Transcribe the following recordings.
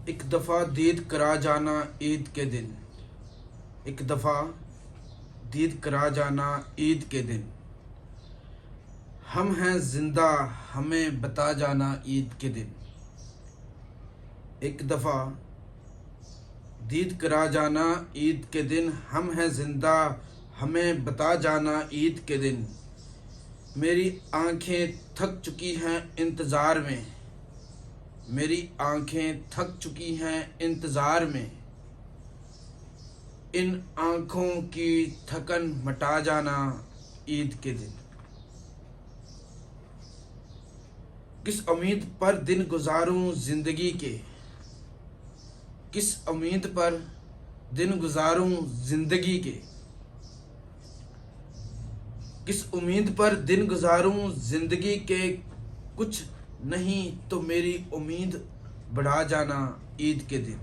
एक दफ़ा दीद करा जाना ईद के दिन। एक दफ़ा दीद करा जाना ईद के दिन। हम हैं जिंदा हमें बता जाना ईद के दिन। एक दफ़ा दीद करा जाना ईद के दिन। हम हैं जिंदा हमें बता जाना ईद के दिन। मेरी आंखें थक चुकी हैं इंतज़ार में। मेरी आंखें थक चुकी हैं इंतज़ार में। इन आँखों की थकन मिटा जाना ईद के दिन। किस उम्मीद पर दिन गुजारूं जिंदगी के। किस उम्मीद पर दिन गुजारूं जिंदगी के। किस उम्मीद पर दिन गुजारूं जिंदगी के। कुछ नहीं तो मेरी उम्मीद बढ़ा जाना ईद के दिन।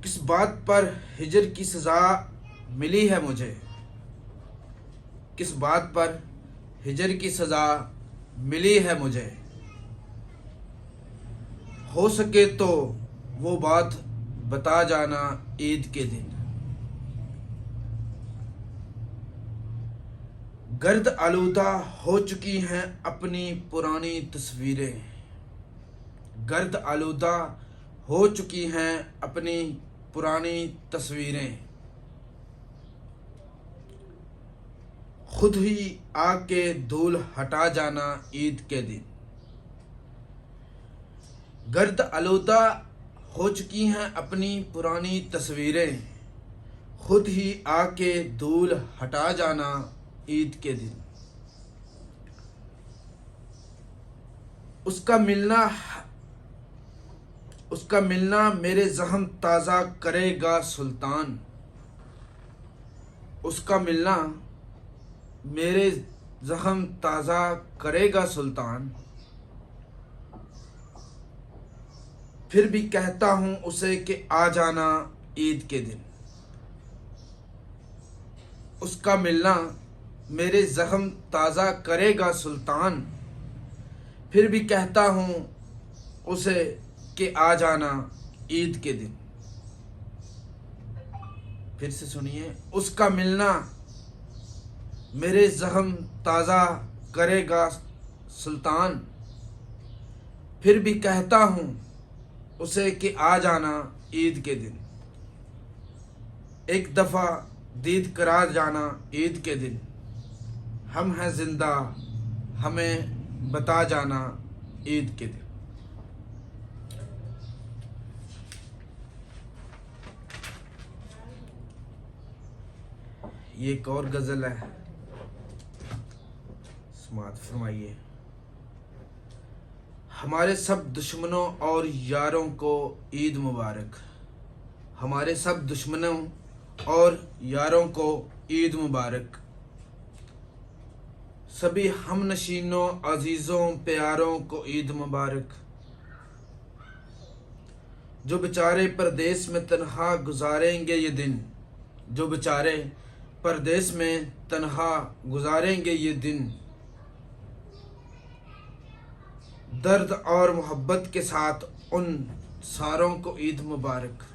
किस बात पर हिजर की सज़ा मिली है मुझे। किस बात पर हिजर की सज़ा मिली है मुझे। हो सके तो वो बात बता जाना ईद के दिन। गर्द आलूदा हो चुकी हैं अपनी पुरानी तस्वीरें। गर्द आलूदा हो चुकी हैं अपनी पुरानी तस्वीरें। खुद ही आके धूल हटा जाना ईद के दिन। गर्द आलूदा हो चुकी हैं अपनी पुरानी तस्वीरें। खुद ही आके धूल हटा जाना ईद के दिन। उसका मिलना मेरे ज़ख्म ताज़ा करेगा सुल्तान। उसका मिलना मेरे ज़ख्म ताज़ा करेगा सुल्तान। फिर भी कहता हूँ उसे कि आ जाना ईद के दिन। उसका मिलना मेरे ज़ख्म ताज़ा करेगा सुल्तान। फिर भी कहता हूँ उसे कि आ जाना ईद के दिन। फिर से सुनिए। उसका मिलना मेरे ज़ख्म ताज़ा करेगा सुल्तान। फिर भी कहता हूँ उसे कि आ जाना ईद के दिन। एक दफ़ा दीद करा जाना ईद के दिन। हम हैं जिंदा हमें बता जाना ईद के दिन। ये एक और गज़ल है, समाअत फरमाइए। हमारे सब दुश्मनों और यारों को ईद मुबारक। हमारे सब दुश्मनों और यारों को ईद मुबारक। सभी हमनशीनों अजीज़ों प्यारों को ईद मुबारक। जो बेचारे परदेस में तन्हा गुजारेंगे ये दिन। जो बेचारे परदेस में तन्हा गुजारेंगे ये दिन। दर्द और मोहब्बत के साथ उन सारों को ईद मुबारक।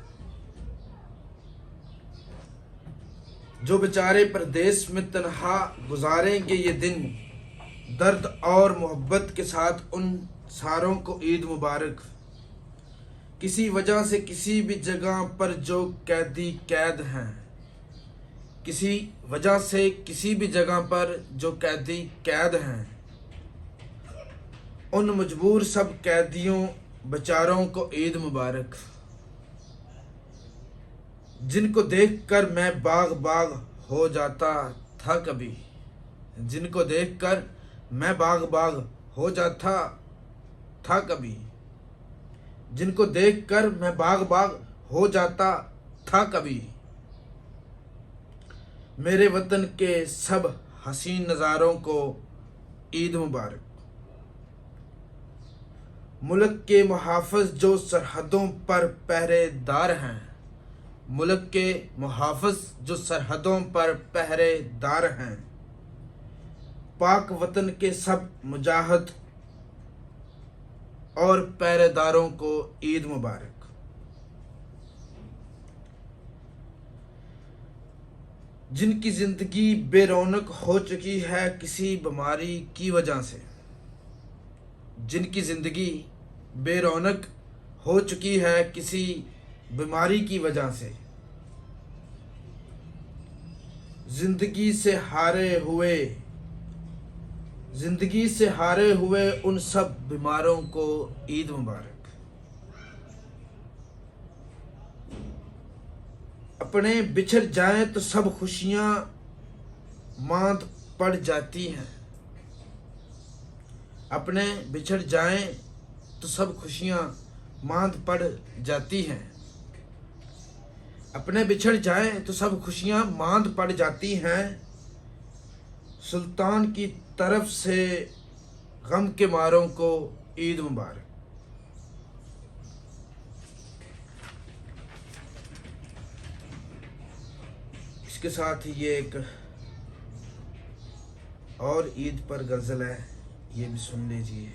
जो बेचारे परदेस में तन्हा गुजारेंगे ये दिन। दर्द और मोहब्बत के साथ उन सारों को ईद मुबारक। किसी वजह से किसी भी जगह पर जो कैदी कैद हैं। किसी वजह से किसी भी जगह पर जो कैदी कैद हैं। उन मजबूर सब कैदियों बेचारों को ईद मुबारक। जिनको देखकर मैं बाग बाग हो जाता था कभी। जिनको देखकर मैं बाग बाग हो जाता था कभी। जिनको देखकर मैं बाग बाग हो जाता था कभी। मेरे वतन के सब हसीन नज़ारों को ईद मुबारक। मुल्क के मुहाफ़िज़ जो सरहदों पर पहरेदार हैं। मुल्क के मुहाफ़िज़ जो सरहदों पर पहरेदार हैं। पाक वतन के सब मुजाहिद और पहरेदारों को ईद मुबारक। जिनकी जिंदगी बेरौनक हो चुकी है किसी बीमारी की वजह से, जिनकी जिंदगी बेरौनक हो चुकी है किसी बीमारी की वजह से, जिंदगी से हारे हुए उन सब बीमारों को ईद मुबारक। अपने बिछड़ जाएं तो सब खुशियां मांद पड़ जाती हैं। अपने बिछड़ जाएं तो सब खुशियां मांद पड़ जाती हैं। अपने बिछड़ जाएं तो सब खुशियां मांद पड़ जाती हैं। सुल्तान की तरफ से गम के मारों को ईद मुबारक। इसके साथ ही ये एक और ईद पर गज़ल है, ये भी सुन लीजिए।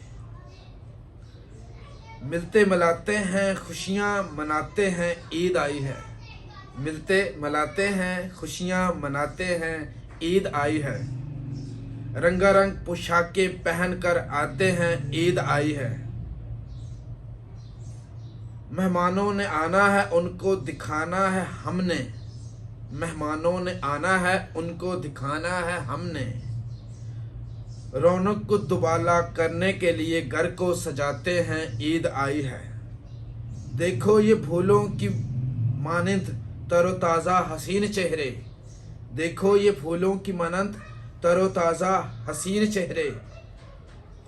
मिलते मिलाते हैं खुशियाँ मनाते हैं ईद आई है। मिलते मिलाते हैं खुशियाँ मनाते हैं ईद आई है। रंगारंग पोशाकें पहन कर आते हैं ईद आई है। मेहमानों ने आना है उनको दिखाना है हमने। मेहमानों ने आना है उनको दिखाना है हमने। रौनक को दुबाला करने के लिए घर को सजाते हैं ईद आई है। देखो ये फूलों की मानंद तरोताज़ा हसीन चेहरे। देखो ये फूलों की मानंद तरोताज़ा हसीन चेहरे।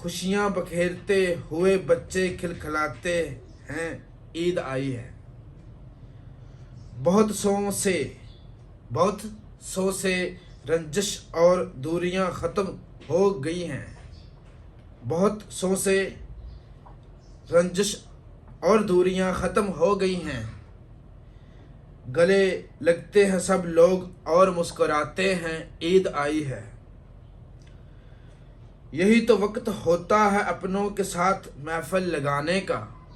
खुशियाँ बखेरते हुए बच्चे खिलखिलाते हैं ईद आई है। बहुत सौ से रंजिश और दूरियां ख़त्म हो गई हैं। बहुत सौ से रंजिश और दूरियां ख़त्म हो गई हैं। गले लगते हैं सब लोग और मुस्कुराते हैं ईद आई है। यही तो वक्त होता है अपनों के साथ महफिल लगाने का।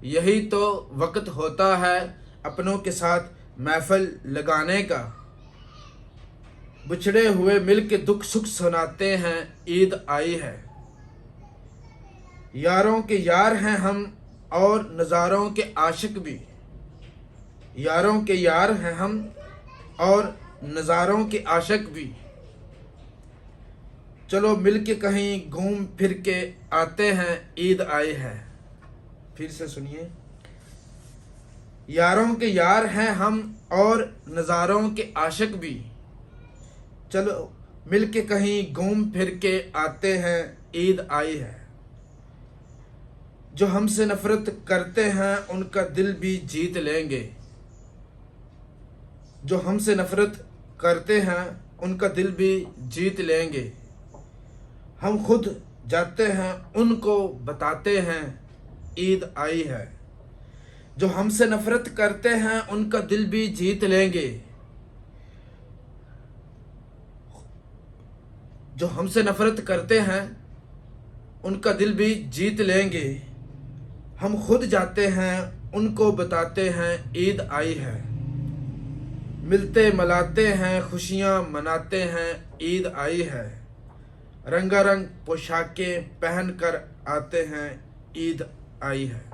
यही तो वक्त होता है अपनों के साथ महफिल लगाने का। बिछड़े हुए मिल के दुख सुख सुनाते हैं ईद आई है। यारों के यार हैं हम और नज़ारों के आशिक भी। यारों के यार हैं हम और नज़ारों के आशिक भी। चलो मिल के कहीं घूम फिर के आते हैं ईद आई है। फिर से सुनिए। यारों के यार हैं हम और नज़ारों के आशिक भी। चलो मिल के कहीं घूम फिर के आते हैं ईद आई है। जो हमसे नफरत करते हैं उनका दिल भी जीत लेंगे। जो हमसे नफरत करते हैं उनका दिल भी जीत लेंगे। हम खुद जाते हैं उनको बताते हैं ईद आई है। जो हमसे नफरत करते हैं उनका दिल भी जीत लेंगे। जो हमसे नफरत करते हैं उनका दिल भी जीत लेंगे। हम खुद जाते हैं उनको बताते हैं ईद आई है। मिलते मिलाते हैं खुशियाँ मनाते हैं ईद आई है। रंगारंग पोशाकें पहन कर आते हैं ईद आई है।